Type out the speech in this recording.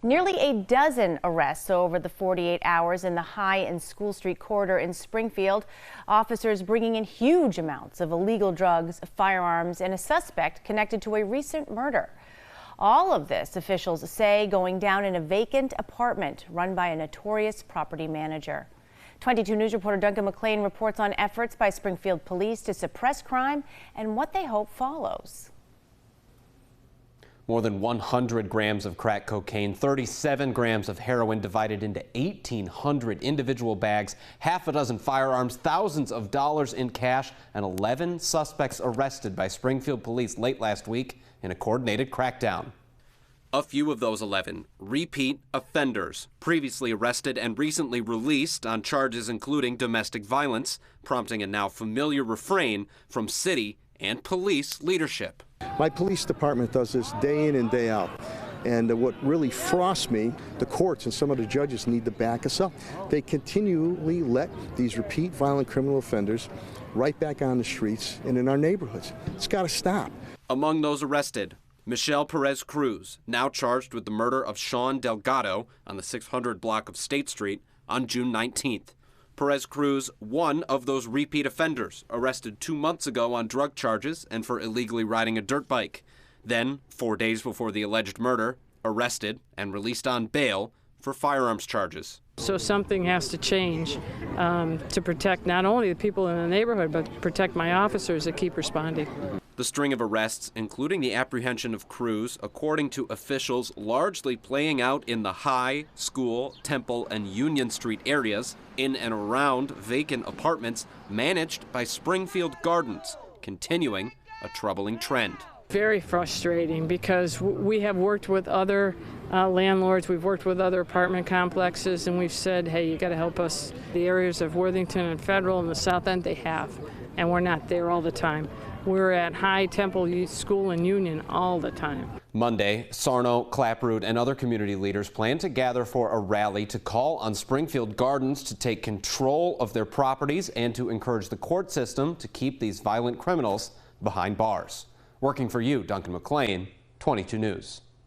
Nearly a dozen arrests over the 48 hours in the High and School Street corridor in Springfield. Officers bringing in huge amounts of illegal drugs, firearms, and a suspect connected to a recent murder. All of this, officials say, going down in a vacant apartment run by a notorious property manager. 22 News reporter Duncan McLean reports on efforts by Springfield Police to suppress crime and what they hope follows. More than 100 grams of crack cocaine, 37 grams of heroin divided into 1,800 individual bags, half a dozen firearms, thousands of dollars in cash, and 11 suspects arrested by Springfield Police late last week in a coordinated crackdown. A few of those 11 repeat offenders, previously arrested and recently released on charges including domestic violence, prompting a now familiar refrain from city and police leadership. My police department does this day in and day out. And what really frosts me, the courts and some of the judges need to back us up. They continually let these repeat violent criminal offenders right back on the streets and in our neighborhoods. It's got to stop. Among those arrested, Michelle Perez Cruz, now charged with the murder of Sean Delgado on the 600 block of State Street on June 19th. Perez Cruz, one of those repeat offenders, arrested 2 months ago on drug charges and for illegally riding a dirt bike. Then, 4 days before the alleged murder, arrested and released on bail for firearms charges. So something has to change to protect not only the people in the neighborhood, but protect my officers that keep responding. The string of arrests, including the apprehension of Cruz, according to officials, largely playing out in the High, School, Temple, and Union Street areas, in and around vacant apartments managed by Springfield Gardens, continuing a troubling trend. Very frustrating because we have worked with other landlords, we've worked with other apartment complexes, and we've said, hey, you got to help us. The areas of Worthington and Federal and the South End, they have, and we're not there all the time. We're at High, Temple, School, and Union all the time. Monday, Sarno, Claproot, and other community leaders plan to gather for a rally to call on Springfield Gardens to take control of their properties and to encourage the court system to keep these violent criminals behind bars. Working for you, Duncan McLean, 22 News.